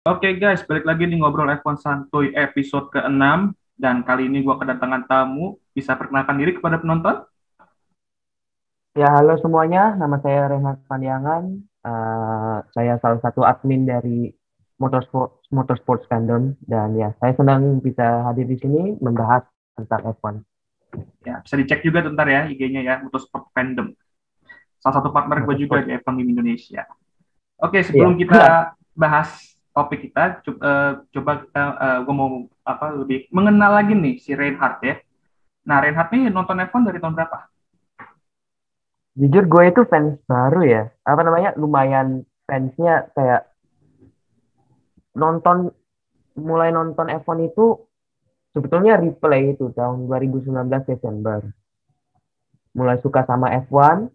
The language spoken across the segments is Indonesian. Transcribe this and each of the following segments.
Oke guys, balik lagi nih ngobrol F1 Santuy episode ke-6. Dan kali ini gue kedatangan tamu. Bisa perkenalkan diri kepada penonton? Ya, halo semuanya. Nama saya Renhat Pandiangan. Saya salah satu admin dari Motorsports Fandom dan ya, saya senang bisa hadir di sini membahas tentang F1. Ya, bisa dicek juga bentar ya IG-nya ya, Motorsport Fandom. Salah satu partner gue juga Motorsport. di F1 di Indonesia. Oke, sebelum Iya. kita bahas topik kita, coba kita, gue mau lebih mengenal lagi nih si Reinhardt ya. Nah, Reinhardt nih nonton F1 dari tahun berapa? Jujur gue itu fans baru ya. Apa namanya? Lumayan fansnya kayak nonton mulai nonton F1 itu sebetulnya replay itu tahun 2019 Desember. Mulai suka sama F1.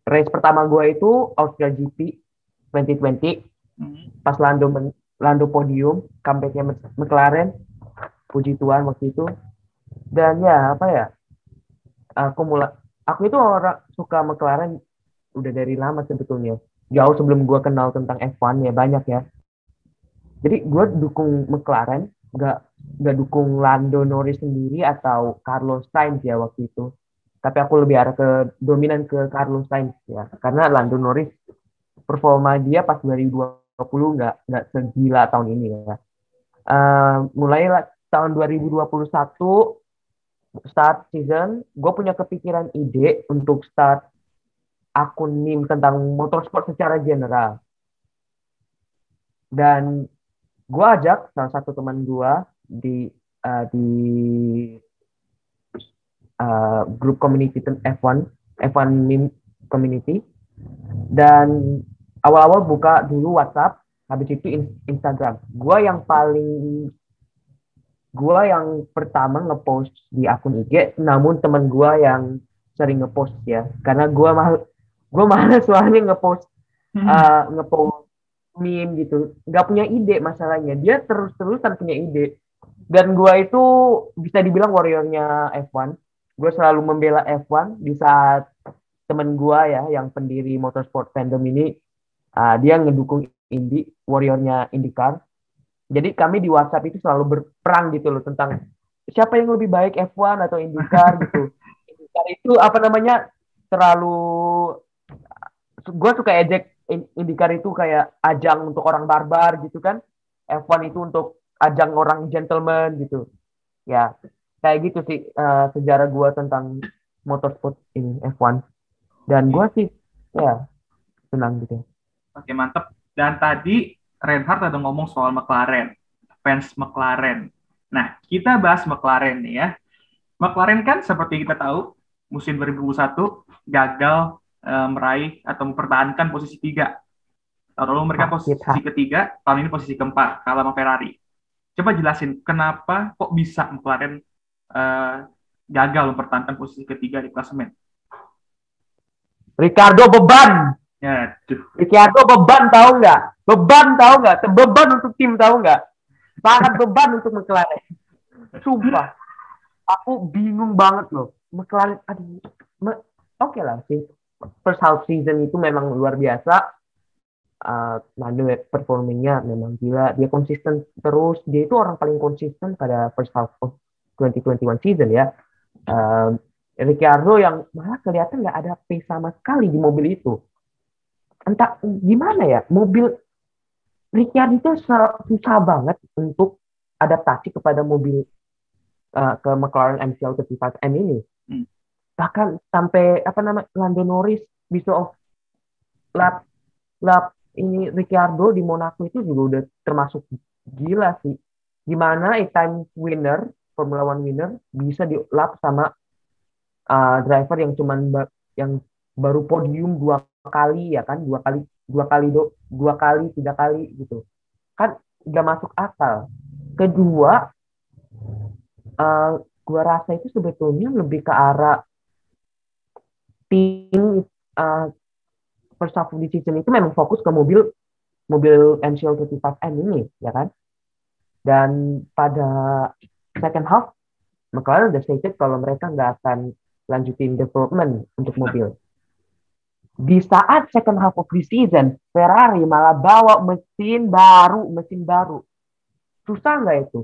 Race pertama gue itu Austria GP 2020 Hmm. pas Lando podium comebacknya McLaren, puji Tuhan waktu itu. Dan ya apa ya, aku mulai aku itu orang suka McLaren udah dari lama sebetulnya, jauh sebelum gue kenal tentang F1 ya, banyak ya. Jadi gue dukung McLaren, nggak dukung Lando Norris sendiri atau Carlos Sainz ya waktu itu, tapi aku lebih arah ke dominan ke Carlos Sainz ya, karena Lando Norris performa dia pas 2020 nggak segila tahun ini ya. Mulailah tahun 2021 start season, gue punya kepikiran ide untuk start akun meme tentang motorsport secara general. Dan gue ajak salah satu teman gue di grup community F1 meme community. Dan awal-awal buka dulu WhatsApp, habis itu Instagram. Gue yang pertama ngepost di akun IG, namun teman gue yang sering ngepost ya, karena gue malas soalnya ngepost meme gitu, nggak punya ide. Masalahnya dia terus-terusan punya ide, dan gue itu bisa dibilang warriornya F1. Gue selalu membela F1 di saat temen gue ya, yang pendiri motorsport fandom ini, dia ngedukung warriornya IndyCar. Jadi kami di WhatsApp itu selalu berperang gitu loh, tentang siapa yang lebih baik, F1 atau IndyCar gitu. IndyCar itu apa namanya, terlalu, gue suka ejek IndyCar itu kayak ajang untuk orang barbar gitu kan. F1 itu untuk ajang orang gentleman gitu. Ya, kayak gitu sih, sejarah gue tentang motorsport ini F1. Dan gue Oke, sih ya senang gitu. oke mantep. Dan tadi Reinhardt ada ngomong soal McLaren, fans McLaren. Nah, kita bahas McLaren nih ya. McLaren kan seperti kita tahu musim 2021 gagal meraih atau mempertahankan posisi 3. Tahun lalu mereka Sakit posisi hati. ketiga, tahun ini posisi keempat, kalah sama Ferrari. Coba jelasin kenapa kok bisa McLaren eh, gagal mempertahankan posisi ketiga di klasemen. Ricardo beban. Ya, tuh. Ricciardo beban, tahu nggak? Beban, tahu nggak? Beban untuk tim, tahu nggak? Sangat beban untuk McLaren. Sumpah, aku bingung banget loh. McLaren, aduh, oke lah sih. First half season itu memang luar biasa. Lando performingnya memang gila. Dia konsisten terus. Dia itu orang paling konsisten pada first half of 2021 season ya. Uh, Ricciardo yang malah kelihatan nggak ada pace sama sekali di mobil itu. Entah gimana ya, mobil Ricciardo itu susah banget untuk adaptasi kepada mobil, ke McLaren MCL35M ini. Hmm. Bahkan sampai apa namanya, Lando Norris bisa off lap lap ini Ricciardo di Monaco itu juga udah termasuk gila sih. Gimana time winner, Formula One winner bisa di lap sama driver yang yang baru podium dua kali ya kan, dua kali, tiga kali gitu kan, udah masuk akal. Kedua, uh, gua rasa itu sebetulnya lebih ke arah tim, uh, first half of the season itu memang fokus ke mobil mobil NCL35M ini ya kan. Dan pada second half McLaren udah stated kalau mereka nggak akan lanjutin development untuk mobil. Di saat second half of the season, Ferrari malah bawa mesin baru. Susah nggak itu?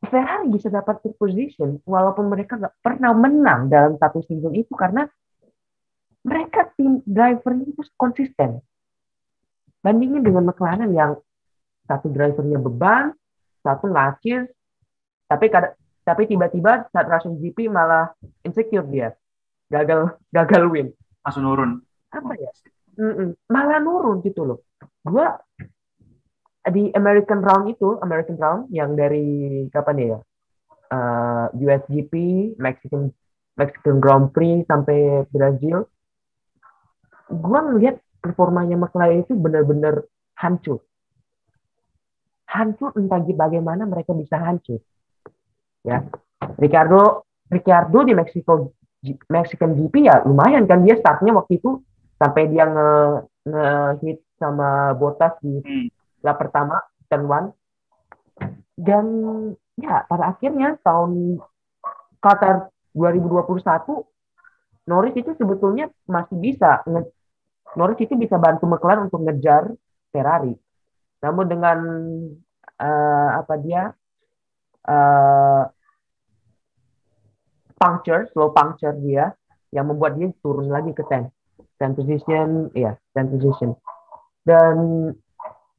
Ferrari bisa dapat pole position walaupun mereka nggak pernah menang dalam satu season itu karena mereka tim driver itu konsisten. Bandingin dengan McLaren yang satu drivernya beban, satu ngacis, tapi tiba-tiba saat Russian GP malah insecure dia, gagal win. Langsung nurun. Apa ya? Malah nurun gitu loh. Gua di American Round yang dari kapan ya? USGP, Mexican Grand Prix sampai Brazil, gua ngeliat performanya McLaren itu benar-benar hancur. Hancur entah bagaimana mereka bisa hancur. Ya, Ricardo di Mexican GP ya lumayan kan, dia startnya waktu itu sampai dia nge-hit sama Bottas di lap pertama turn one. Dan ya pada akhirnya tahun Qatar 2021 Norris itu sebetulnya masih bisa Norris itu bisa bantu McLaren untuk ngejar Ferrari. Namun dengan slow puncture dia yang membuat dia turun lagi ke 10 position, ya 10 position. Dan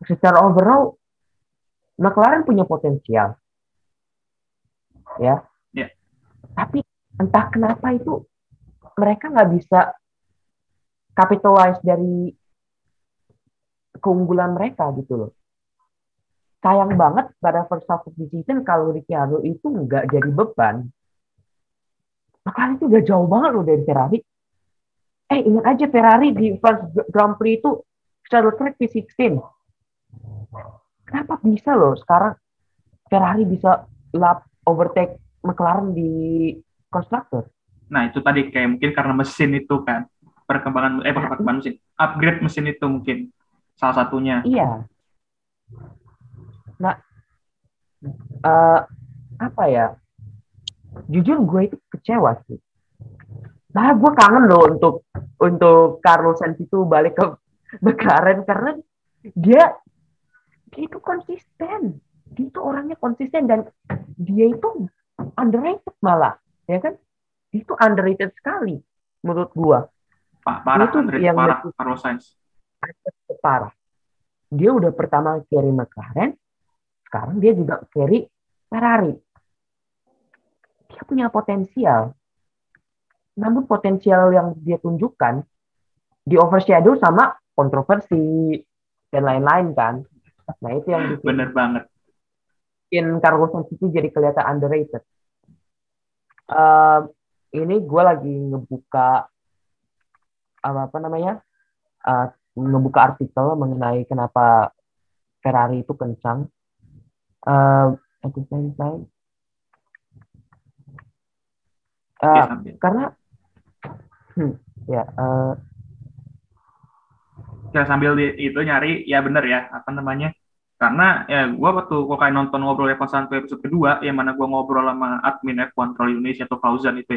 secara overall McLaren punya potensial, ya. Yeah. Tapi entah kenapa itu mereka nggak bisa capitalize dari keunggulan mereka gitu loh. Sayang banget pada first half of the season kalau Ricciardo itu nggak jadi beban. McLaren itu udah jauh banget loh dari Ferrari. Ingat aja Ferrari di first Grand Prix itu Charles Leclerc P16. Kenapa bisa loh sekarang Ferrari bisa overtake McLaren di konstruktor? Nah, itu tadi kayak mungkin karena mesin itu kan. Perkembangan mesin. Upgrade mesin itu mungkin salah satunya. Iya. Nah, apa ya? Jujur gue itu kecewa sih. Nah, gue kangen loh untuk Carlos Sainz itu balik ke McLaren karena dia itu konsisten. Dia itu orangnya konsisten dan dia itu underrated malah, ya kan? Dia itu underrated sekali menurut gue. Parah, itu yang parah Carlos Sainz. Parah. Dia udah pertama carry McLaren, sekarang dia juga carry Ferrari. Dia punya potensial. Namun potensial yang dia tunjukkan di overshadow sama kontroversi dan lain-lain kan. Nah itu yang bikin bener banget. Bikin Carlos Sainz itu jadi kelihatan underrated. Ini gue lagi ngebuka ngebuka artikel mengenai kenapa Ferrari itu kencang. At the same time, karena ya sambil itu nyari ya bener ya apa namanya, karena ya gue waktu kayak nonton ngobrol F1 sampai episode kedua yang mana gue ngobrol sama admin F1 Troll Indonesia atau Fauzan itu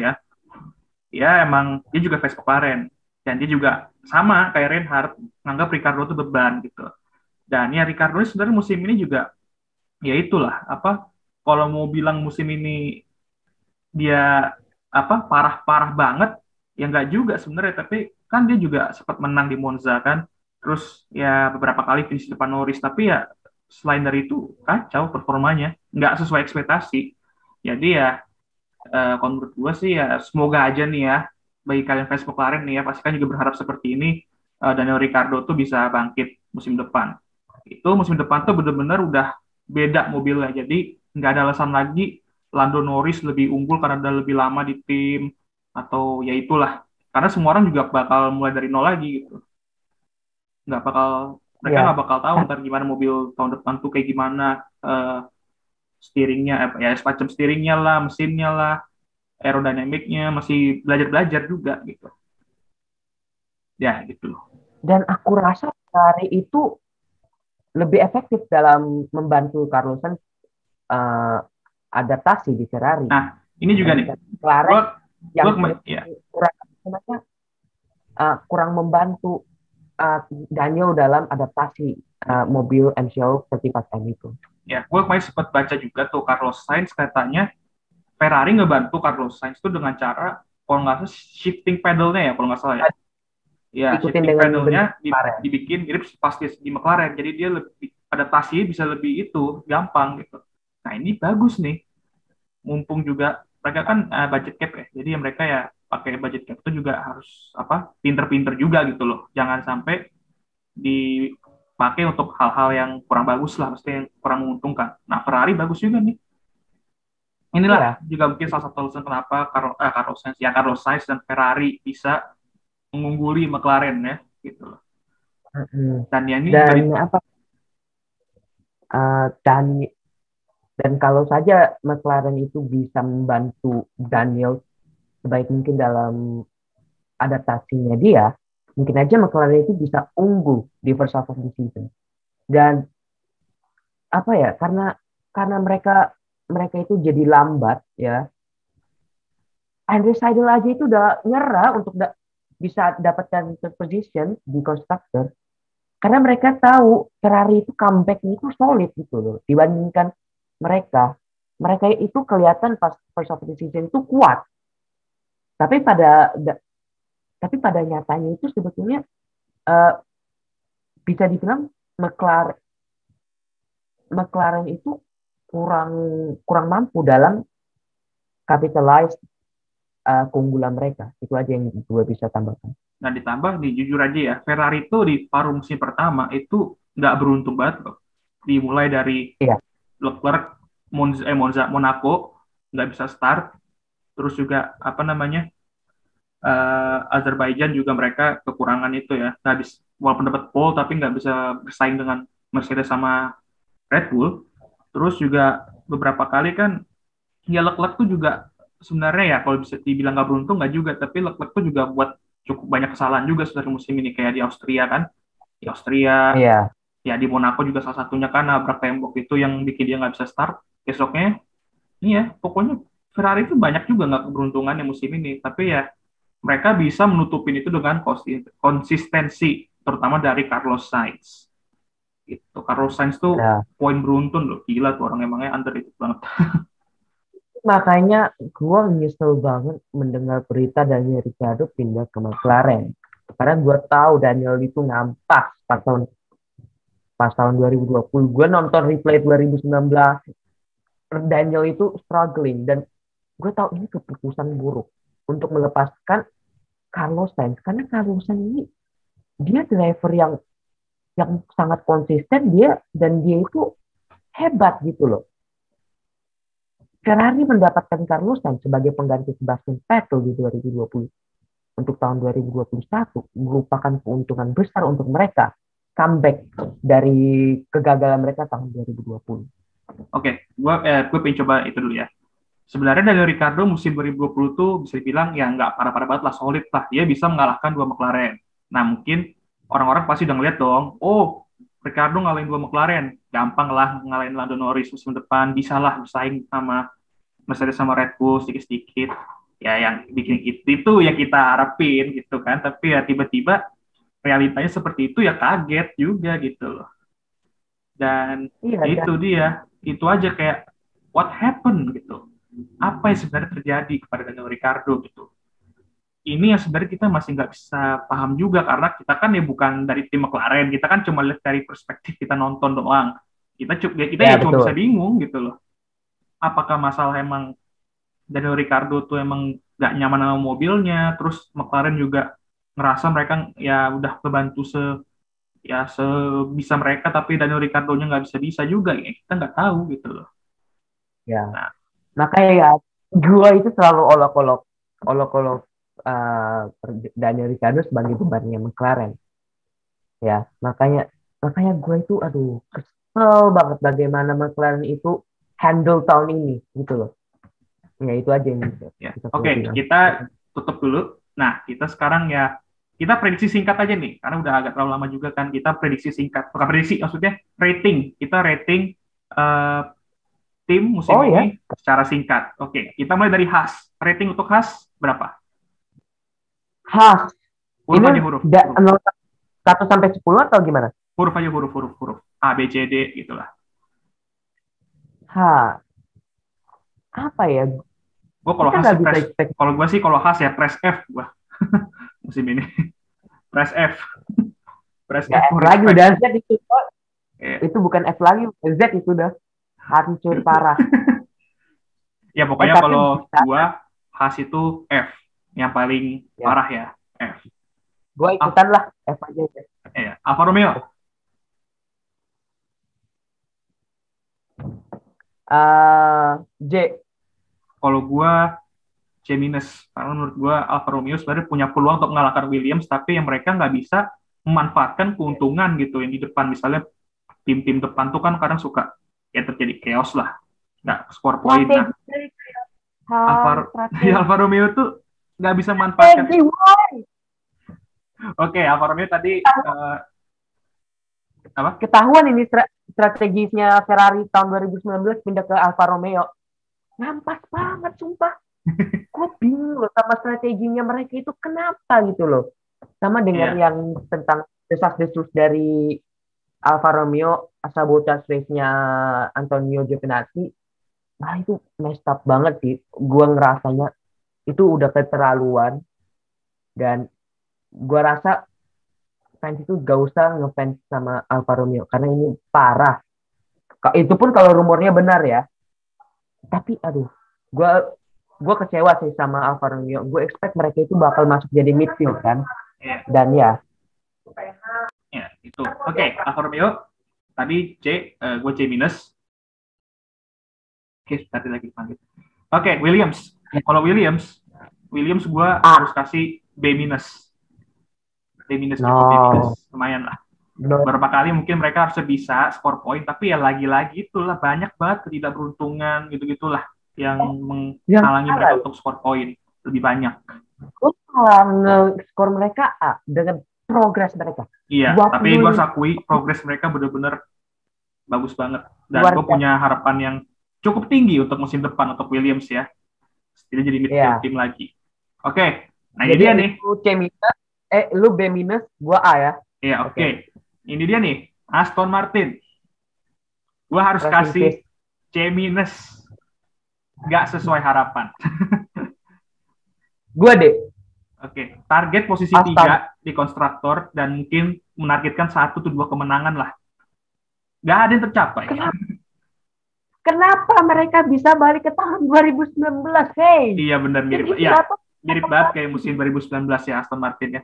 ya emang dia juga fans McLaren dan dia juga sama kayak Reinhardt nganggap Ricardo itu beban gitu. Dan ya Ricardo sebenarnya musim ini juga ya itulah apa, kalau mau bilang musim ini dia apa parah banget ya nggak juga sebenarnya, tapi kan dia juga sempat menang di Monza kan, terus ya beberapa kali finish depan Norris, tapi ya selain dari itu kacau performanya, nggak sesuai ekspektasi. Jadi ya kalau menurut gue sih ya semoga aja nih ya bagi kalian fans McLaren nih ya pasti kan juga berharap seperti ini, Daniel Ricciardo tuh bisa bangkit musim depan. Itu musim depan tuh bener-bener udah beda mobilnya, jadi nggak ada alasan lagi Lando Norris lebih unggul karena udah lebih lama di tim atau ya itulah, karena semua orang juga bakal mulai dari nol lagi gitu, mereka nggak bakal tahu ntar gimana mobil tahun depan tuh kayak gimana, steeringnya ya semacam steeringnya lah, mesinnya lah, aerodinamiknya masih belajar juga gitu ya gitu. Dan aku rasa Ferrari itu lebih efektif dalam membantu Carlos Sainz adaptasi di Ferrari. Nah ini juga nih McLaren yang kurang membantu Daniel dalam adaptasi mobil MCO 35M itu. Ya, gue kemarin sempat baca juga tuh Carlos Sainz katanya Ferrari ngebantu Carlos Sainz tuh dengan cara kalau nggak salah shifting pedalnya ya kalau nggak salah ya. Ya, Ikutin shifting dengan bentuk pedalnya kemarin. dibikin mirip pasti di McLaren. Jadi dia lebih adaptasi bisa lebih itu gampang gitu. Nah ini bagus nih. Mumpung juga mereka kan budget cap ya. Jadi mereka ya pakai budget cap itu juga harus apa pinter-pinter juga gitu loh. Jangan sampai dipakai untuk hal-hal yang kurang bagus lah, mesti yang kurang menguntungkan. Nah Ferrari bagus juga nih. Inilah Iya. juga mungkin salah satu alasan kenapa Carlos Sainz dan Ferrari bisa mengungguli McLaren ya gitu loh. Mm-mm. Dan ya ini juga Dan apa? Dan kalau saja McLaren itu bisa membantu Daniel sebaik mungkin dalam adaptasinya dia, mungkin aja McLaren itu bisa unggul di first half of the season. Dan apa ya? Karena mereka mereka itu jadi lambat ya. Andrew Seidel aja itu udah nyerah untuk bisa dapatkan third position di constructor. Karena mereka tahu Ferrari itu comeback-nya itu solid gitu loh. Dibandingkan mereka. Mereka itu kelihatan pas first of the season itu kuat. Tapi pada nyatanya itu sebetulnya uh, bisa dibilang McLaren, McLaren itu kurang kurang mampu dalam capitalize keunggulan mereka. Itu aja yang gue bisa tambahkan. nah ditambah nih jujur aja ya Ferrari itu di paruh musim pertama itu nggak beruntung banget loh. Dimulai dari Iya, Leclerc Monaco nggak bisa start, terus juga apa namanya Azerbaijan juga mereka kekurangan itu ya nggak bisa walaupun dapat pole tapi nggak bisa bersaing dengan Mercedes sama Red Bull. Terus juga beberapa kali kan ya Leclerc tuh juga sebenarnya ya kalau bisa dibilang nggak beruntung nggak juga, tapi Leclerc tuh juga buat cukup banyak kesalahan juga sebenarnya musim ini kayak di Austria kan, di Austria iya, ya di Monaco juga salah satunya kan nabrak tembok itu yang bikin dia nggak bisa start besoknya. Iya pokoknya Ferrari itu banyak juga nggak keberuntungan yang musim ini, tapi ya mereka bisa menutupin itu dengan konsistensi terutama dari Carlos Sainz. Itu Carlos Sainz tuh ya. poin beruntun loh, gila tuh orang emangnya underrated banget. Makanya gue nyesel banget mendengar berita Daniel Ricciardo pindah ke McLaren. Karena gue tahu Daniel itu ngampas pas tahun 2020. Gue nonton replay 2019. Daniel itu struggling. Dan gue tahu ini keputusan buruk untuk melepaskan Carlos Sainz. Karena Carlos Sainz ini dia driver yang sangat konsisten dan dia itu hebat gitu loh. Ferrari mendapatkan Carlos Sainz sebagai pengganti Sebastian Vettel di 2020 untuk tahun 2021 merupakan keuntungan besar untuk mereka comeback dari kegagalan mereka tahun 2020. Oke, gue pengen coba itu dulu ya. Sebenarnya Daniel Ricciardo musim 2020 tuh bisa dibilang ya nggak parah-parah banget lah, solid lah. Dia bisa mengalahkan dua McLaren. Nah mungkin orang-orang pasti udah ngeliat dong, oh Ricciardo ngalahin dua McLaren, gampang lah ngalahin Lando Norris musim depan, bisa lah bersaing sama Mercedes sama Red Bull sedikit-sedikit. Ya yang bikin itu yang kita harapin gitu kan. Tapi ya tiba-tiba realitanya seperti itu ya kaget juga gitu loh. Dan Iya, itu dia, itu aja kayak what happened gitu. Apa yang sebenarnya terjadi kepada Daniel Ricciardo gitu. Ini yang sebenarnya kita masih nggak bisa paham juga karena kita kan ya bukan dari tim McLaren, kita kan cuma lihat dari perspektif kita nonton doang. Kita ya ya cuma bisa betul. bingung gitu loh. Apakah masalah emang Daniel Ricciardo tuh emang nggak nyaman sama mobilnya, terus McLaren juga ngerasa mereka ya udah kebantu sebisa mereka, tapi Daniel Ricciardo-nya nggak bisa juga ya kita nggak tahu gitu loh. Ya, Nah, makanya ya gua itu selalu olok-olok Daniel Ricciardo sebagai bebannya McLaren. Ya, makanya gue itu aduh kesel banget bagaimana McLaren itu handle tahun ini gitu loh. Ya itu aja yang ya, bisa gue oke, bilang. kita tutup dulu. Nah, kita sekarang ya kita prediksi singkat aja nih, karena udah agak terlalu lama juga kan. Kita prediksi singkat, bukan prediksi, maksudnya rating. Kita rating eh, tim musim Oh ya, ini secara singkat. Oke, kita mulai dari Haas. Rating untuk Haas berapa? Haas. Huruf Ini aja huruf. 1 sampai 10 atau gimana? Huruf aja huruf. A, B, C, D gitulah. H. Apa ya? Gue kalau Kita H nggak sih bisa press, expect. kalau gue sih kalau H ya press F gue musim ini. Press F. Press Nggak F F for lagi, respect. udah Z itu. Eh, Itu bukan F lagi, Z itu udah hancur parah. ya pokoknya Tapi kalau bisa. gue khas itu F yang paling Ya, parah ya. F. gue Apa? ikutan lah F aja. Alfa Romeo. J. Kalau gue C minus karena menurut gue Alfa Romeo sebenarnya punya peluang untuk mengalahkan Williams tapi yang mereka nggak bisa memanfaatkan keuntungan gitu yang di depan misalnya tim-tim depan tuh kan kadang suka ya terjadi chaos lah nggak skor poin. Nah, Strategi. Alfa Strategi. Alfa Romeo tuh nggak bisa memanfaatkan. Strategi. Oke, Alfa Romeo tadi apa? Ketahuan ini strategisnya Ferrari tahun 2019 pindah ke Alfa Romeo. Nampak banget, sumpah. Gue bingung loh sama strateginya mereka itu kenapa gitu loh. Sama dengan Iya, yang tentang desas-desus dari Alfa Romeo, sabotage race-nya Antonio Giovinazzi. Nah itu messed up banget sih. Gue ngerasanya itu udah keterlaluan. Dan gue rasa fans itu gak usah ngefans sama Alfa Romeo. Karena ini parah. Itu pun kalau rumornya benar ya. Tapi aduh, gue gue kecewa sih sama Alfa Romeo. Gue expect mereka itu bakal masuk jadi midfield kan. iya, Dan ya, iya itu. Oke, Alfa Romeo tadi C, gue C minus. Oke, tadi lagi panggil. Oke, Williams. Kalau Williams gue harus kasih B minus. B minus cukup B minus, no, lumayan lah. no, Beberapa kali mungkin mereka harusnya bisa skor poin, tapi ya lagi-lagi itulah banyak banget ketidakberuntungan gitu-gitulah yang yang menghalangi mereka salah. untuk skor poin lebih banyak. Gue malah nge-skor mereka A dengan progres mereka. Iya, tapi gue harus 25 akui progres mereka benar-benar bagus banget. Dan luar gue biasa. punya harapan yang cukup tinggi untuk musim depan untuk Williams ya. Tidak jadi midfield Ya, tim lagi. Oke, nah ini jadi dia nih. lu C minus, lu B minus, gue A ya. Iya, oke. Ini dia nih, Aston Martin. Gue harus Racing kasih Case. C minus. Nggak sesuai harapan. Gue D. Oke, target posisi Aston. 3 di konstruktor dan mungkin menargetkan 1 atau 2 kemenangan lah. Nggak ada yang tercapai. Kenapa mereka bisa balik ke tahun 2019? Hey, Iya benar mirip. jadi Ya, kenapa? mirip banget kayak musim 2019 ya Aston Martin ya.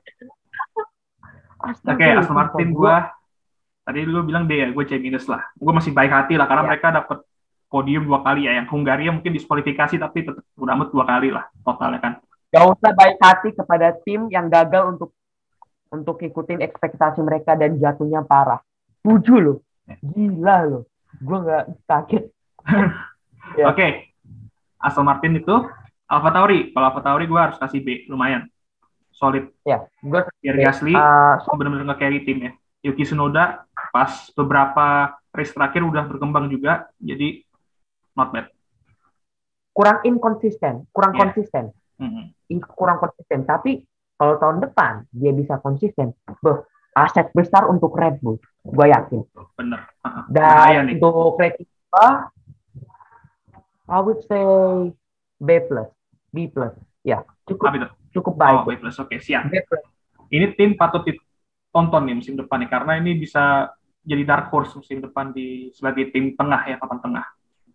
Oke, Astaga, Aston Martin gue tadi lu bilang D ya, gue C minus lah. Gue masih baik hati lah karena ya, mereka dapat podium 2 kali ya. Yang Hungaria mungkin diskualifikasi tapi tetap udah amat 2 kali lah totalnya kan. gak usah baik hati kepada tim yang gagal untuk ikutin ekspektasi mereka dan jatuhnya parah. 7 loh. Gila loh. Gue nggak kaget. Ya. Oke, Aston Martin itu Alfa Tauri. Kalau Alfa Tauri gue harus kasih B, lumayan solid. Ya, gue Pierre Gasly benar-benar nge-carry tim ya. Yuki Tsunoda pas beberapa race terakhir udah berkembang juga, jadi not bad. kurang konsisten. Kurang konsisten. Tapi kalau tahun depan dia bisa konsisten, aset besar untuk Red Bull. Gue yakin. Bener. Dan untuk rating I would say B plus. Ya, cukup baik. Oh, B plus. Oke, siap. Ini tim patut ditonton nih musim depan nih, karena ini bisa jadi dark horse musim depan sebagai tim tengah ya, papan tengah.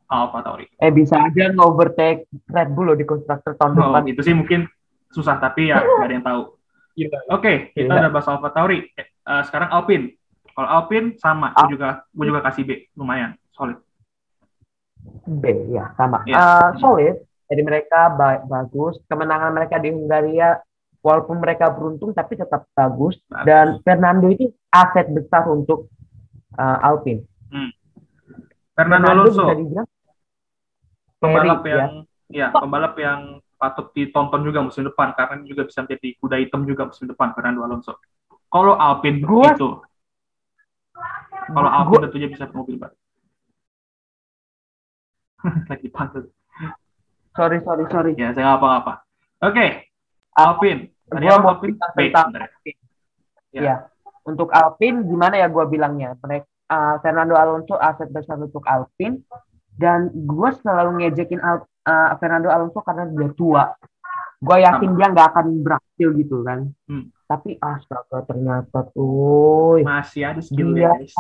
Alfa Tauri. Bisa aja nge-overtake Red Bull loh di konstruktor tahun depan. Itu sih mungkin susah, tapi ya nggak ada yang tahu. Oke, kita udah bahas Alfa Tauri. Sekarang Alpine. Kalau Alpine sama, gue juga kasih B, lumayan solid. B ya sama. Solid. Jadi mereka bagus. Kemenangan mereka di Hungaria, walaupun mereka beruntung tapi tetap bagus. Dan Fernando itu aset besar untuk Alpine. Fernando Alonso, pembalap pembalap yang patut ditonton juga musim depan karena ini juga bisa menjadi kuda hitam juga musim depan Fernando Alonso. Kalau Alpine itu, kalau Alpine tentunya bisa mobil baru. Lagi pantul. Sorry. Ya, saya nggak apa-apa. Oke, Alpine. Tadi Gua apa mau Alpine? bilang B tentang sebenarnya. Ya. ya. Untuk Alpine gimana ya gue bilangnya? Fernando Alonso aset besar untuk Alpine dan gue selalu ngejekin Fernando Alonso karena dia tua. Gue yakin Sama. dia nggak akan berhasil gitu kan. Hmm. Tapi astaga ternyata tuh Masih ada skillnya dia guys.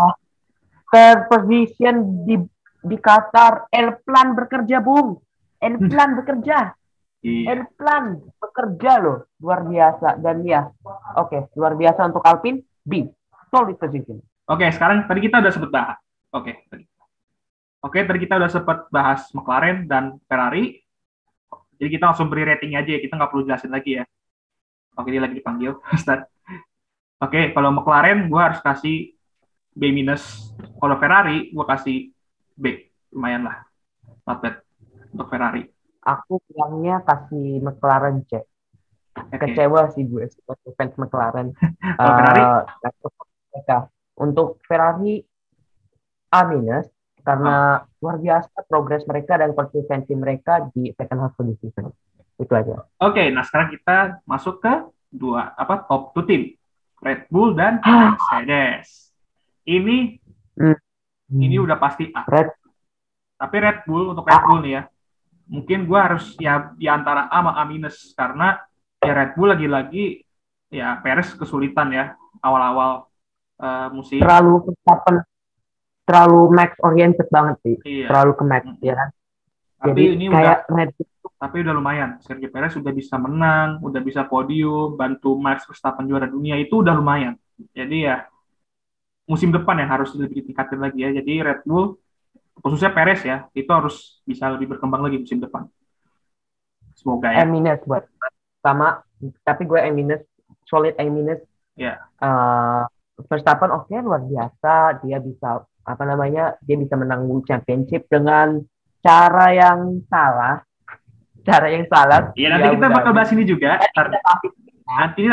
third position di Qatar. El Plan bekerja, Bung. El Plan bekerja. Iya. El Plan bekerja loh. Luar biasa. Dan ya, oke, luar biasa untuk Alpine. B. Solid position. Oke, sekarang tadi kita udah sempat bahas. Oke, tadi kita udah sempat bahas McLaren dan Ferrari. Jadi kita langsung beri rating aja ya, kita nggak perlu jelasin lagi ya. Oke, dia lagi dipanggil. Start. Oke, kalau McLaren gue harus kasih B minus. Kalau Ferrari gue kasih B. Lumayan lah, not bad untuk Ferrari. Aku bilangnya kasih McLaren C. Oke. Kecewa sih gue sebagai fans McLaren. Kalau Ferrari? Mereka. Untuk Ferrari A minus karena luar biasa progres mereka dan konsistensi mereka di second half of the season. Itu aja. Oke, nah sekarang kita masuk ke top 2 tim. Red Bull dan Mercedes. Ini udah pasti A. Tapi Red Bull untuk Red Bull nih ya, mungkin gue harus ya di antara A sama A minus karena ya Red Bull lagi-lagi ya Perez kesulitan ya awal-awal musim. Terlalu max oriented banget sih. Iya. Terlalu ke max ya. Tapi jadi ini kayak Red Bull. Tapi udah lumayan. Sergio Perez sudah bisa menang, udah bisa podium, bantu Max Verstappen juara dunia, itu udah lumayan. Jadi ya musim depan yang harus lebih ditingkatin lagi ya. Jadi Red Bull, khususnya Perez ya, itu harus bisa lebih berkembang lagi musim depan. Semoga ya. A minus buat sama, tapi gue A minus, solid A minus. Ya. Verstappen oke, luar biasa, dia bisa dia bisa menang World Championship dengan cara yang salah. Iya, nanti kita bakal bahas ini juga. Nanti.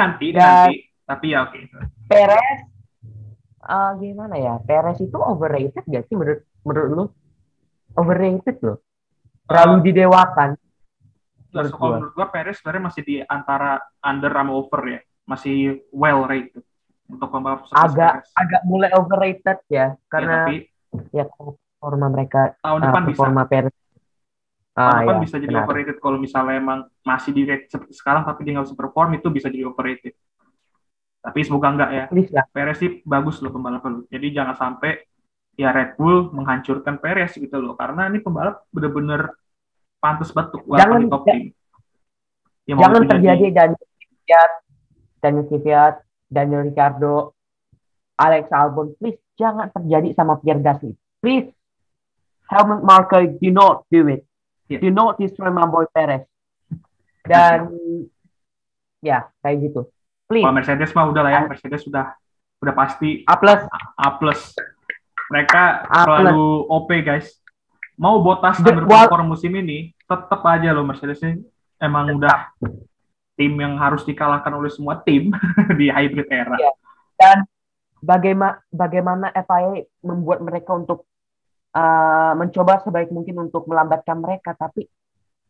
Tapi ya oke. Perez, gimana ya? Perez itu overrated gak sih menurut lu? Overrated loh. Terlalu didewakan. Menurut gua Perez sebenarnya masih di antara under sama over ya. Masih well rated untuk pembalap agak mulai overrated ya karena ya performa mereka tahun depan performa bisa. Perez Bisa jadi overrated kalau misalnya emang masih di rate seperti sekarang tapi dia nggak bisa perform, itu bisa jadi overrated. Tapi semoga enggak ya. Perez sih bagus loh pembalap lo. Jadi jangan sampai ya Red Bull menghancurkan Perez gitu loh. Karena ini pembalap bener-bener pantas banget untuk di top team. Jangan terjadi Daniel Kvyat, Daniel Ricciardo, Alex Albon, please jangan terjadi sama Pierre Gasly. Please, Helmut Marko, do not do it. Do not destroy my boy Perez. Dan ya kayak gitu. Please. Kalau Mercedes mah udah lah ya, Mercedes sudah pasti A+. Mereka selalu OP guys. Mau Bottas underperform musim ini, tetap aja loh Mercedes ini emang udah tim yang harus dikalahkan oleh semua tim di hybrid era. Ya. Dan bagaimana FIA membuat mereka untuk mencoba sebaik mungkin untuk melambatkan mereka, tapi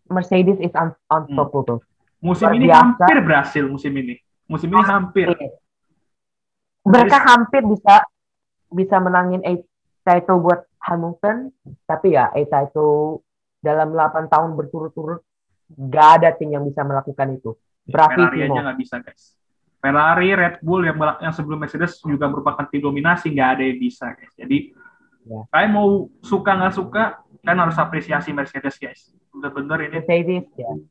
Mercedes is unstoppable. Musim ini hampir berhasil hampir. Mereka hampir bisa menangin title buat Hamilton, tapi ya title dalam 8 tahun berturut-turut gak ada tim yang bisa melakukan itu. Ferrari aja nggak bisa guys. Ferrari, Red Bull yang sebelum Mercedes juga merupakan tim dominasi, nggak ada yang bisa guys. Jadi kalian mau suka nggak suka, kalian harus apresiasi Mercedes guys. Bener-bener ini Mercedes,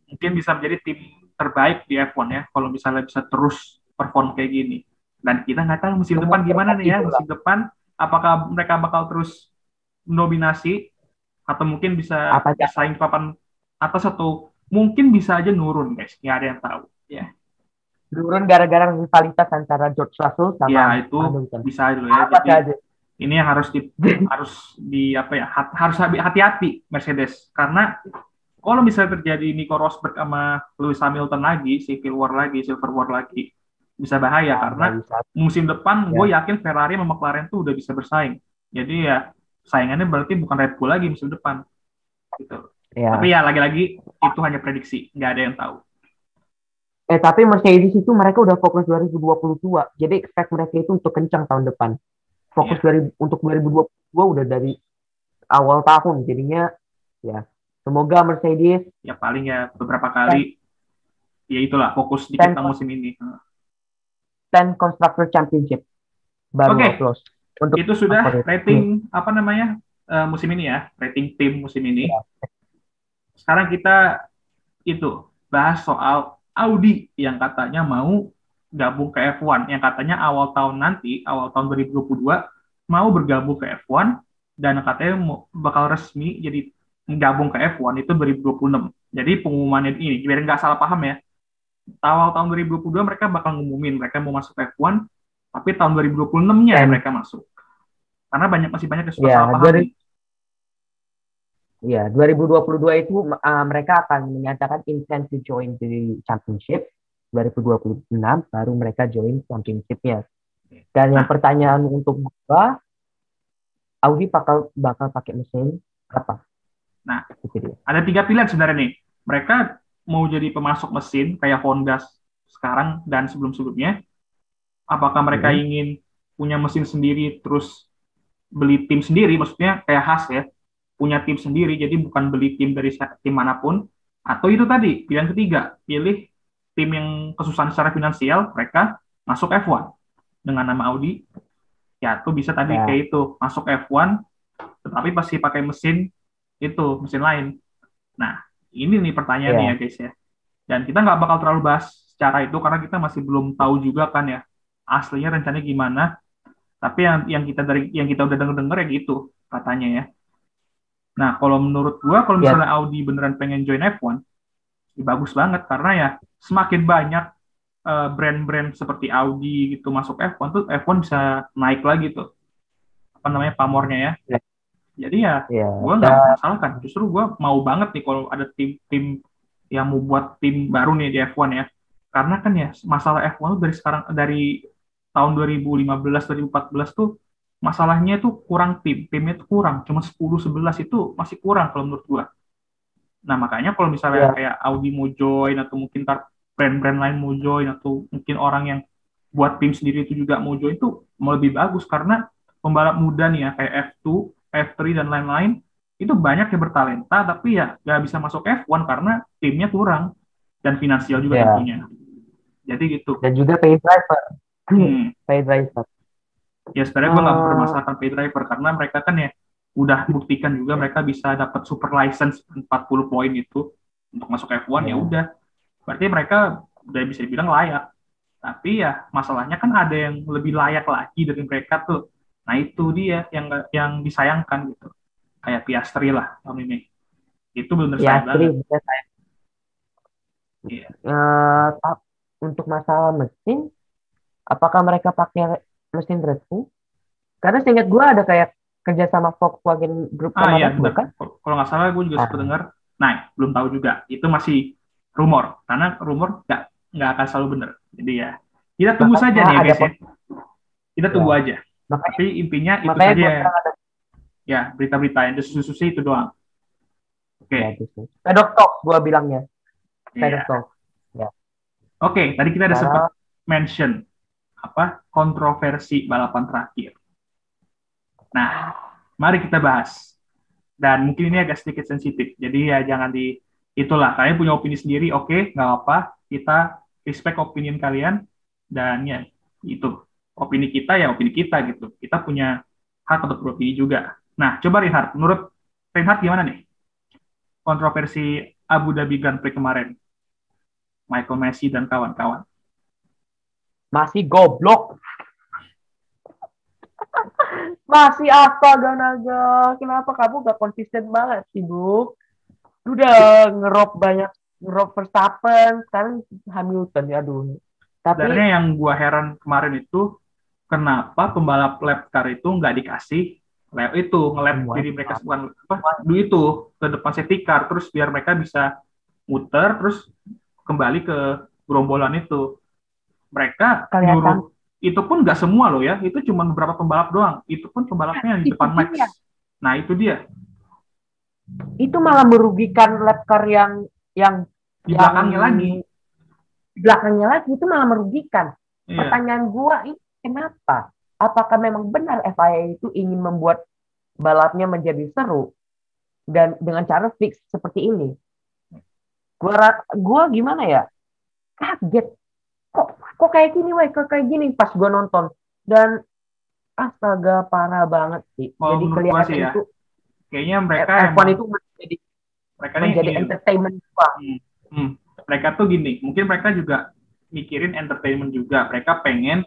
mungkin bisa menjadi tim terbaik di F1 ya, kalau misalnya bisa terus perform kayak gini. Dan kita nggak tahu musim depan gimana nih ya. Musim depan apakah mereka bakal terus mendominasi atau mungkin bisa bersaing papan atas atau mungkin bisa aja nurun guys, nggak ada yang tahu ya. Nurun gara-gara rivalitas antara George Russell sama itu Hamilton. Bisa dulu ya. Jadi ini yang harus hati-hati Mercedes, karena kalau misalnya terjadi Nico Rosberg sama Lewis Hamilton lagi, Silver War lagi, bisa bahaya karena musim depan gue yakin Ferrari sama McLaren tuh udah bisa bersaing. Jadi ya saingannya berarti bukan Red Bull lagi musim depan gitu. Tapi ya lagi-lagi itu hanya prediksi, nggak ada yang tahu. Tapi Mercedes itu mereka udah fokus 2022. Jadi expect mereka itu untuk kencang tahun depan. Fokus Iya. untuk 2022 udah dari awal tahun. Jadinya ya semoga Mercedes Ya paling ya beberapa 10, kali ya itulah fokus dikit 10, tentang musim ini. 10 Constructor Championship baru Oke, close untuk itu sudah favorit. rating apa namanya musim ini ya, rating tim musim ini. Ya, Sekarang kita itu bahas soal Audi yang katanya mau gabung ke F1, yang katanya awal tahun 2022 mau bergabung ke F1 dan katanya bakal resmi jadi gabung ke F1 itu 2026. Jadi pengumumannya ini biar nggak salah paham ya. Awal tahun 2022 mereka bakal ngumumin mereka mau masuk F1, tapi tahun 2026-nya ya 10. mereka masuk. Karena masih banyak yang suka salah Ya, paham nih. ya, 2022 itu mereka akan menyatakan intent to join the championship. 2026 baru mereka join championship-nya. Dan yang Nah, pertanyaan untuk gua, Audi bakal pakai mesin apa? nah, Itu dia. ada tiga pilihan sebenarnya nih. Mereka mau jadi pemasok mesin kayak Honda sekarang dan sebelum-sebelumnya. Apakah mereka Hmm. ingin punya mesin sendiri terus beli tim sendiri, maksudnya kayak Haas ya, punya tim sendiri, jadi bukan beli tim dari tim manapun. Atau itu tadi, pilihan ketiga, pilih tim yang kesusahan secara finansial, mereka masuk F1 dengan nama Audi. Ya, tuh bisa tadi Ya, kayak itu, masuk F1, tetapi pasti pakai mesin itu, mesin lain. Nah, ini nih pertanyaannya ya ya, guys ya. Dan kita nggak bakal terlalu bahas secara itu karena kita masih belum tahu juga kan ya aslinya rencananya gimana. Tapi yang kita udah denger-denger ya gitu katanya ya. Nah, kalau menurut gua kalau ya, misalnya Audi beneran pengen join F1, ya bagus banget karena ya semakin banyak brand-brand seperti Audi gitu masuk F1 tuh F1 bisa naik lagi tuh apa namanya pamornya ya. ya, Jadi ya ya. gue nggak Dan masalah kan. Justru gue mau banget nih kalau ada tim-tim yang mau buat tim baru nih di F1 ya. Karena kan ya masalah F1 tuh dari sekarang dari tahun 2015 2014 tuh masalahnya tuh kurang tim. Timnya tuh kurang. Cuma 10 11 itu masih kurang kalau menurut gue. Nah, makanya kalau misalnya ya, kayak Audi mau join atau mungkin brand-brand lain mau join atau mungkin orang yang buat tim sendiri itu juga mau join itu mau lebih bagus karena pembalap muda nih ya kayak F2, F3 dan lain-lain itu banyak yang bertalenta tapi ya nggak bisa masuk F1 karena timnya kurang dan finansial juga ya, tentunya. Jadi gitu. dan juga pay driver. Hmm. Pay driver. Ya sebenarnya gue nggak Eh, bermasalahkan pay driver karena mereka kan ya udah buktikan juga ya, mereka bisa dapat super license 40 poin itu untuk masuk F1 ya ya. udah. Berarti mereka udah bisa dibilang layak. Tapi ya masalahnya kan ada yang lebih layak lagi dari mereka tuh. Nah itu dia yang disayangkan gitu. Kayak Piastri lah tahun ini. Itu benar sayang Piastri, banget. bisa saya. Iya. Untuk masalah mesin, apakah mereka pakai mesin Red Bull? Karena seingat gue ada kayak kerja sama Volkswagen Group Ah sama iya Red Bull benar. kan? Kalau nggak salah gue juga sempat Nah, dengar. Nah belum tahu juga. Itu masih rumor. Karena rumor nggak akan selalu benar. Jadi ya kita tunggu saja makanya nih ya ada guys ya. Kita ya, tunggu aja. makanya Tapi intinya itu makanya saja gue ya. bilang ada Ya berita-berita yang susu itu doang. ya Oke. gitu. Pedok talk gue bilangnya, pedok Iya. talk. Ya, Oke, tadi kita ada sempat karena mention apa kontroversi balapan terakhir. Nah, mari kita bahas. Dan mungkin ini agak sedikit sensitif, jadi ya jangan itulah. Kalian punya opini sendiri, oke, nggak apa. Kita respect opinion kalian dan ya itu opini kita ya opini kita gitu. Kita punya hak untuk beropini juga. Nah, coba Reinhard, menurut Reinhard gimana nih kontroversi Abu Dhabi Grand Prix kemarin, Michael Messi dan kawan-kawan? masih goblok, masih astaga naga. Kenapa kamu gak konsisten banget sih, Bu? Udah ngerop Verstappen, sekarang Hamilton ya, aduh. Sebenarnya Tapi yang gua heran kemarin itu kenapa pembalap lap car itu nggak dikasih lap itu ngelap semua diri mereka bukan apa dulu itu ke depan safety car terus biar mereka bisa muter terus kembali ke gerombolan itu mereka kelihatan nyuruh itu pun nggak semua loh ya itu cuma beberapa pembalap doang itu pun pembalapnya yang di itu depan dia. Max nah itu dia Itu malah merugikan lap car yang di yang belakangnya lagi belakangnya lagi itu malah merugikan. Iya. Pertanyaan gua ini kenapa? Apakah memang benar FIA itu ingin membuat balapnya menjadi seru dan dengan cara fix seperti ini? Gua gimana ya? Kaget. Kok kayak gini, woi, kok kayak gini pas gua nonton. Dan astaga parah banget sih. Kalau Jadi menurut gua sih kelihatan ya, itu kayaknya mereka F1 emang itu menjadi mereka nih menjadi gini. entertainment gua. Hmm, hmm. Mereka tuh gini, mungkin mereka juga mikirin entertainment juga. Mereka pengen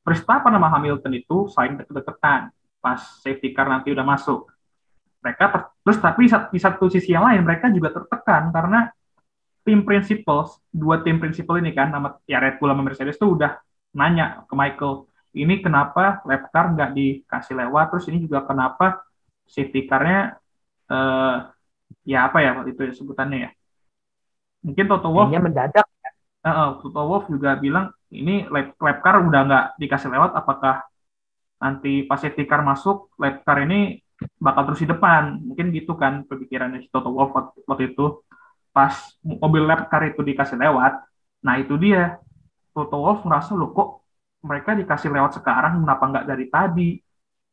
Verstappen sama Hamilton itu saling deket-deketan pas safety car nanti udah masuk. Terus tapi di satu sisi yang lain mereka juga tertekan karena dua tim principal ini kan, nama ya Red Bull sama Mercedes tuh udah nanya ke Michael, ini kenapa lap car nggak dikasih lewat, terus ini juga kenapa safety car-nya eh, ya apa ya waktu itu ya sebutannya ya. Mungkin Toto Wolff Kayaknya mendadak. Toto Wolff juga bilang ini lap car udah nggak dikasih lewat, apakah nanti pas safety car masuk lap car ini bakal terus di depan, mungkin gitu kan pemikirannya si Toto Wolff waktu itu pas mobil lap car itu dikasih lewat. Nah itu dia, Toto Wolff merasa loh kok mereka dikasih lewat sekarang, kenapa nggak dari tadi.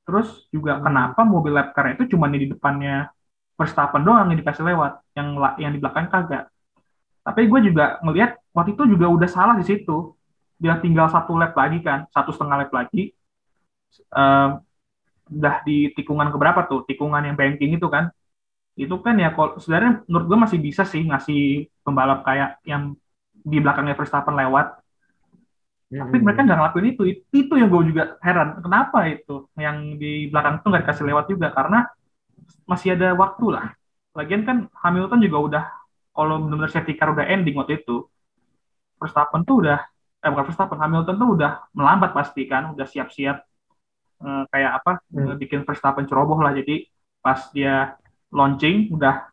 Terus juga Hmm, kenapa mobil lap car itu cuma di depannya Verstappen doang yang dikasih lewat, yang di belakang kagak. Tapi gue juga ngelihat waktu itu juga udah salah di situ. Dia tinggal satu lap lagi kan, satu setengah lap lagi. Um, udah di tikungan keberapa tuh? Tikungan yang banking itu kan. Itu kan ya kalau sebenarnya menurut gue masih bisa sih ngasih pembalap kayak yang di belakangnya Verstappen lewat. Tapi mereka hmm. nggak ngelakuin itu. Itu yang gue juga heran. Kenapa itu yang di belakang itu nggak dikasih lewat juga? Karena masih ada waktu lah. Lagian kan Hamilton juga udah kalau benar-benar safety car udah ending waktu itu, Verstappen tuh udah bukan Verstappen, Hamilton tuh udah melambat pasti kan, udah siap-siap kayak apa Hmm. bikin Verstappen ceroboh lah. Jadi pas dia launching udah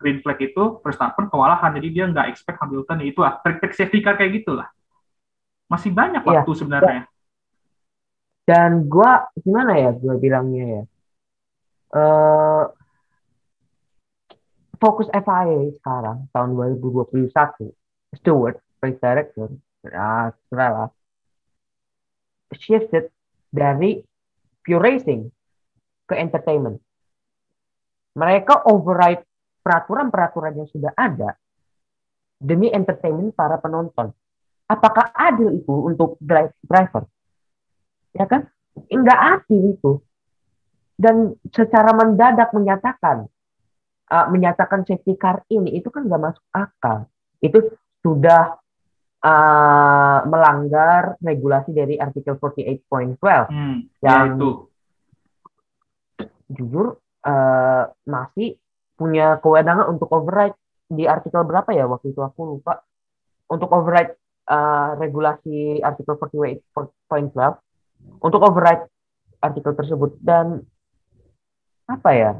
green flag itu Verstappen kewalahan, jadi dia nggak expect Hamilton itu trik-trik safety car kayak gitulah. Masih banyak waktu Iya. sebenarnya. Dan gua gimana ya gue bilangnya ya. Eh Fokus FIA sekarang tahun 2021, Stewart, race director, nah, lah, shifted dari pure racing ke entertainment. Mereka override peraturan-peraturan yang sudah ada demi entertainment para penonton. Apakah adil itu untuk driver? Ya kan? Enggak adil itu. Dan secara mendadak menyatakan safety car ini itu kan nggak masuk akal. Itu sudah melanggar regulasi dari artikel 48.12 Ya yang itu. jujur masih punya kewenangan untuk override di artikel berapa ya waktu itu aku lupa untuk override regulasi artikel 48.12 untuk override artikel tersebut dan apa ya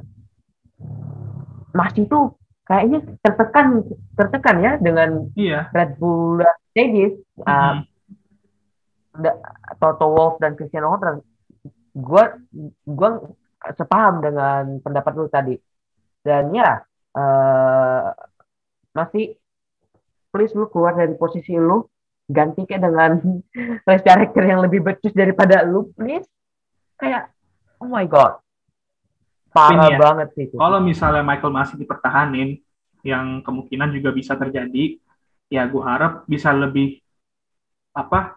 masih tuh kayaknya tertekan tertekan ya dengan Iya. Red Bull Mercedes uh, Mm-mm. Toto Wolff dan Christian Horner gue gue sepaham dengan pendapat lu tadi dan ya uh, masih please lu keluar dari posisi lu ganti kayak dengan race director yang lebih becus daripada lu please kayak oh my god Tapi nih parah ya, banget sih itu. kalau misalnya Michael masih dipertahanin, yang kemungkinan juga bisa terjadi, ya gue harap bisa lebih apa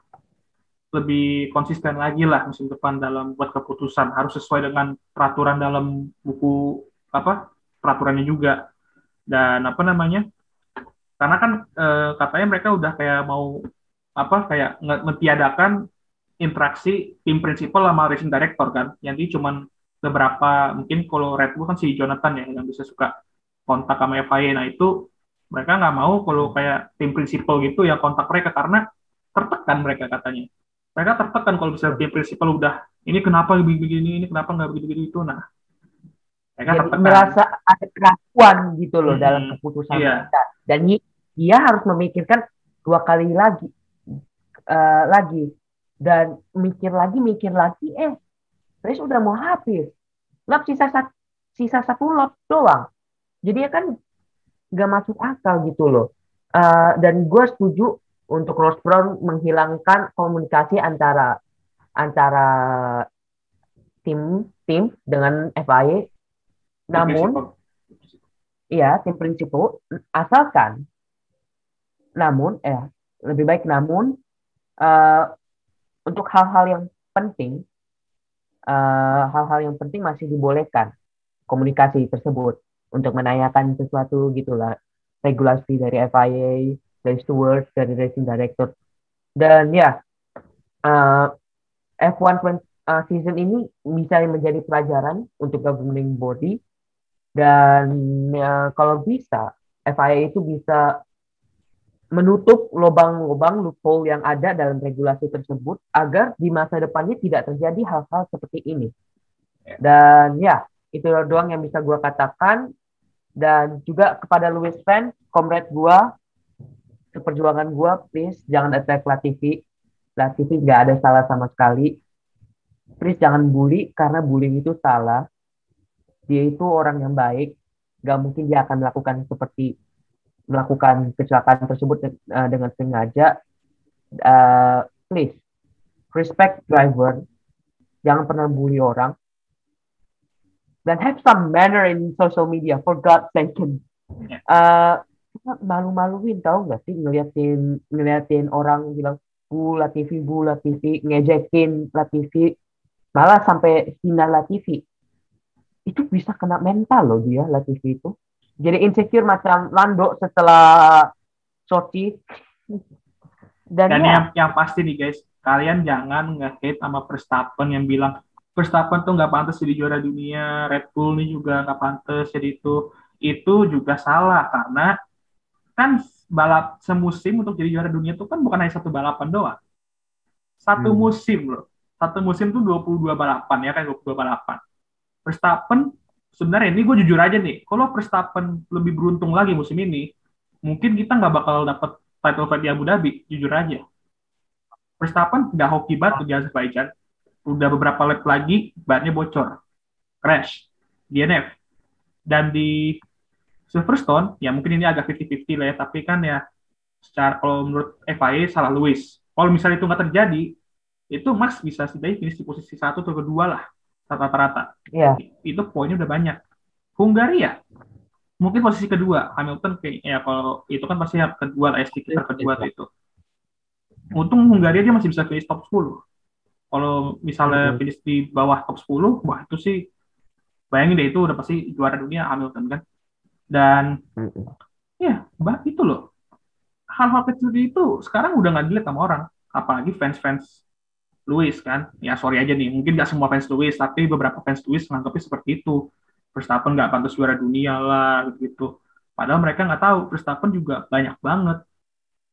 lebih konsisten lagi lah musim depan dalam buat keputusan, harus sesuai dengan peraturan dalam buku apa peraturannya juga. Dan apa namanya, karena kan katanya mereka udah kayak mau apa kayak mentiadakan interaksi tim prinsipal sama racing director kan, yang di cuman beberapa, mungkin kalau Red Bull kan si Jonathan ya yang bisa suka kontak sama FIA. Nah itu mereka nggak mau kalau kayak tim prinsipal gitu ya kontak mereka, karena tertekan mereka katanya. Mereka tertekan kalau misalnya tim prinsipal udah ini kenapa begini, ini kenapa nggak begitu itu. Nah mereka Jadi tertekan. merasa ada keraguan gitu loh dalam Mm-mm. keputusan Iya. mereka dan dia harus memikirkan dua kali lagi dan mikir lagi race udah mau habis lap sisa satu lap doang jadi ya kan gak masuk akal gitu loh dan gue setuju untuk Ross Brown menghilangkan komunikasi antara antara tim dengan FIA. Namun, iya tim prinsipal asalkan, namun lebih baik namun eh, untuk hal-hal yang penting masih dibolehkan komunikasi tersebut untuk menanyakan sesuatu gitulah regulasi dari FIA, dari steward, dari racing director. Dan ya, eh, F1 season ini bisa menjadi pelajaran untuk governing body dan kalau bisa FIA itu bisa menutup lubang-lubang loophole yang ada dalam regulasi tersebut agar di masa depannya tidak terjadi hal-hal seperti ini. Dan ya, itu doang yang bisa gue katakan. Dan juga kepada Lewis fans, comrade gue, perjuangan gue, please jangan attack Latifi. Latifi nggak ada salah sama sekali. Please jangan bully, karena bullying itu salah. Dia itu orang yang baik. Gak mungkin dia akan melakukan kecelakaan tersebut dengan sengaja. Please, respect driver. Jangan pernah bully orang. Dan have some manner in social media, for God's sake. Malu-maluin, tahu nggak sih ngeliatin orang bilang Bu Latifi, ngejekin Latifi, malah sampai hina Latifi. Itu bisa kena mental loh dia, Latifi itu. Jadi insecure macam Lando setelah Sochi. Dan yang pasti nih guys, kalian jangan nge-hate sama Verstappen yang bilang Verstappen tuh nggak pantas jadi juara dunia, Red Bull nih juga nggak pantas jadi itu juga salah karena kan balap semusim untuk jadi juara dunia itu kan bukan hanya satu balapan doang. Satu musim loh. Satu musim tuh 22 balapan ya kan 22 balapan. Verstappen sebenarnya ini gue jujur aja nih, kalau Verstappen lebih beruntung lagi musim ini, mungkin kita nggak bakal dapet title fight di Abu Dhabi, jujur aja. Verstappen udah hoki banget di Azerbaijan, udah beberapa lap lagi bannya bocor, crash, DNF. Dan di Silverstone, ya mungkin ini agak 50-50 lah ya, tapi kan ya secara kalau menurut FIA salah Lewis. Kalau misalnya itu nggak terjadi, itu Max bisa setidaknya finish di posisi 1 atau kedua lah, rata-rata. Yeah. Itu poinnya udah banyak. Hungaria, mungkin posisi kedua. Hamilton kayak ya kalau itu kan pasti kedua lah, sekitar kedua tuh itu. Untung Hungaria dia masih bisa finish top 10. Kalau misalnya finish di bawah top 10, wah itu sih bayangin deh itu udah pasti juara dunia Hamilton kan. Dan ya, itu loh. Hal-hal kecil itu sekarang udah nggak dilihat sama orang. Apalagi fans-fans Lewis kan. Ya sorry aja nih, mungkin nggak semua fans Lewis, tapi beberapa fans Lewis menganggapnya seperti itu. Verstappen nggak pantas juara dunia lah, gitu. Padahal mereka nggak tahu, Verstappen juga banyak banget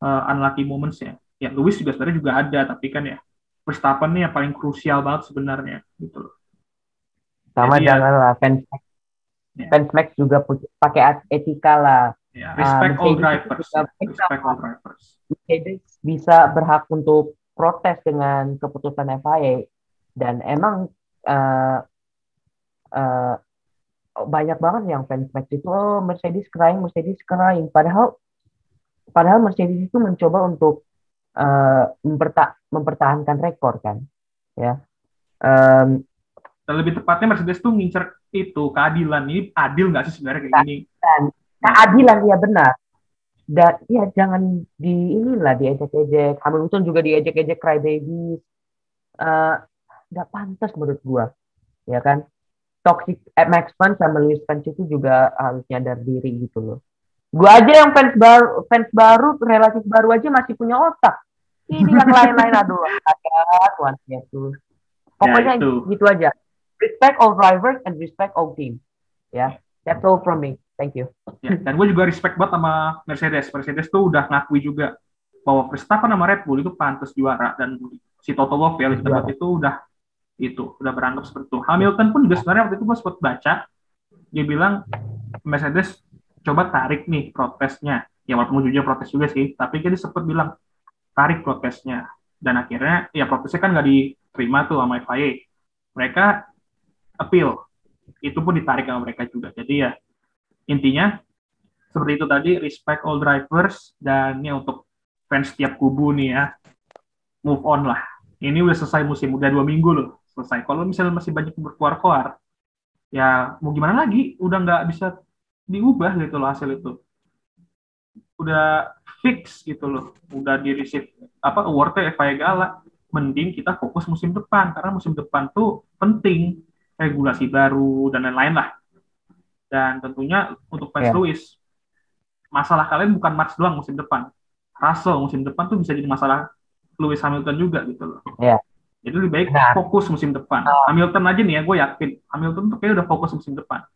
unlucky moments-nya. Ya, Lewis juga sebenarnya juga ada, tapi kan ya Verstappen nih yang paling krusial banget sebenarnya gitu loh. Sama janganlah fans Max juga pakai etika lah. Ya, respect all drivers. Respect all drivers. Mercedes bisa berhak untuk protes dengan keputusan FIA dan emang banyak banget yang fans Max itu Mercedes crying padahal Mercedes itu mencoba untuk mempertahankan rekor kan ya. Dan lebih tepatnya Mercedes tuh ngincer itu keadilan. Ini adil nggak sih sebenarnya kayak gini? Keadilan ya benar. Dan ya jangan diejek-ejek. Hamilton juga diejek-ejek crybaby. Nggak pantas menurut gua, ya kan? Toxic Max Fun sama Lewis fans itu juga harus nyadar diri gitu loh. Gua aja yang fans baru relatif baru aja masih punya otak. Ini yang lain-lain aduh. Tuhan Yesus. Pokoknya ya, gitu aja. Respect all drivers and respect all teams. Ya, that's all from me. Thank you. Ya, dan gue juga respect banget sama Mercedes. Mercedes tuh udah ngakui juga bahwa Verstappen sama Red Bull itu pantas juara dan si Toto Wolff ya itu udah beranggap seperti itu. Hamilton pun juga sebenarnya waktu itu gue sempat baca dia bilang Mercedes coba tarik nih protesnya. Ya walaupun jujur protes juga sih, tapi dia sempat bilang tarik protesnya dan akhirnya ya protesnya kan nggak diterima tuh sama FIA. Mereka appeal, itu pun ditarik sama mereka juga. Jadi ya intinya seperti itu tadi, respect all drivers dan ya untuk fans tiap kubu nih ya, move on lah. Ini udah selesai musim, udah 2 minggu loh selesai. Kalau misalnya masih banyak berkuar-kuar, ya mau gimana lagi? Udah nggak bisa diubah gitu loh hasil itu. Udah fix gitu loh. Udah di receive apa awardnya FIA Gala. Mending kita fokus musim depan karena musim depan tuh penting, regulasi baru dan lain-lain lah. Dan tentunya untuk fans Ya, Lewis, masalah kalian bukan Max doang musim depan. Russell musim depan tuh bisa jadi masalah Lewis Hamilton juga gitu loh. ya, Jadi lebih baik benar. fokus musim depan. Hamilton aja nih ya, gue yakin Hamilton tuh kayak udah fokus musim depan.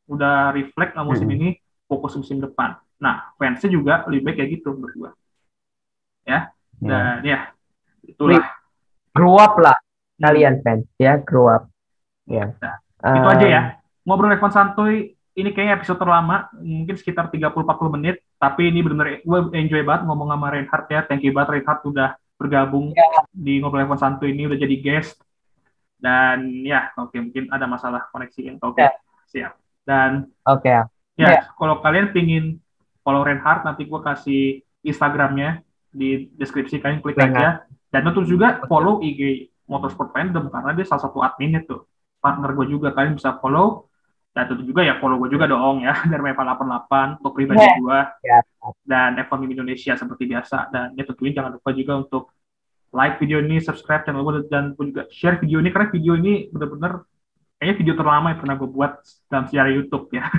Udah reflect lah musim Mm-mm. ini, fokus musim depan. Nah, fansnya juga lebih baik kayak gitu berdua. Ya, Ya. dan ya itulah. Wih, grow up lah Hmm. kalian fans ya, grow up. Ya. Nah, itu aja ya. Um, Ngobrol F1 santuy, ini kayaknya episode terlama, mungkin sekitar 30-40 menit, tapi ini benar-benar gue enjoy banget ngomong sama Reinhardt ya. Thank you banget Reinhardt udah bergabung ya, di Ngobrol F1 santuy ini, udah jadi guest. Dan ya, oke, mungkin ada masalah koneksi. ya. Oke, siap. Dan Oke. Ya, ya, kalau kalian pingin follow Reinhardt, nanti gue kasih Instagramnya di deskripsi, kalian klik lengan. aja. Dan tentu juga follow IG Motorsport Fandom, karena dia salah satu adminnya tuh. Partner gue juga, kalian bisa follow. Dan tentu juga ya follow gue juga dong ya, dari Mepa 88 untuk pribadi Ya, gue. ya. Dan F1 Meme Indonesia seperti biasa. Dan ya tentunya jangan lupa juga untuk like video ini, subscribe channel gue, dan juga share video ini, karena video ini benar-benar kayaknya video terlama yang pernah gue buat dalam sejarah YouTube ya.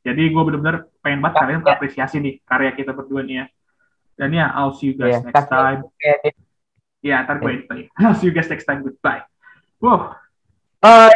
Jadi gue benar-benar pengen banget kalian Ya, apresiasi nih karya kita berdua nih ya. Dan ya, I'll see you ya. guys next Kasih time. edit. Ya, ntar gue edit lagi. I'll see you guys next time. Goodbye. Wow. Oh,